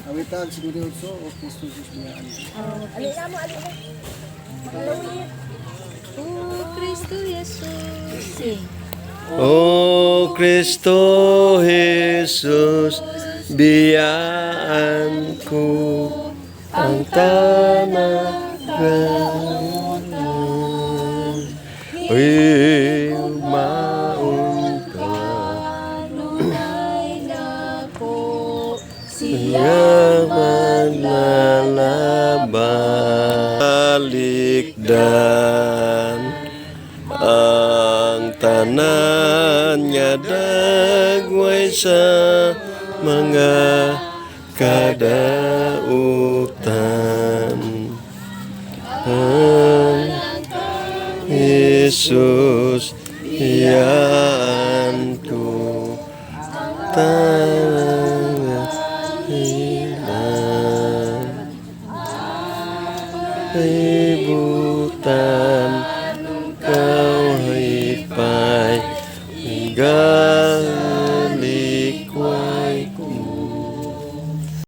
Awitan siguro so o Kristo Jesus biyaan. Alin na mo, alin na. Makalawin. Oh, Kristo Jesus. Sing. O Kristo Jesus, biyaan ko ang tanagan. Uy, maun ka, Nunay na ko. siya manlalaban. Balikdan ang tanan nga dagway sa mga kadautan. Ang Jesus, iyaan ko tangan ilan ay buta.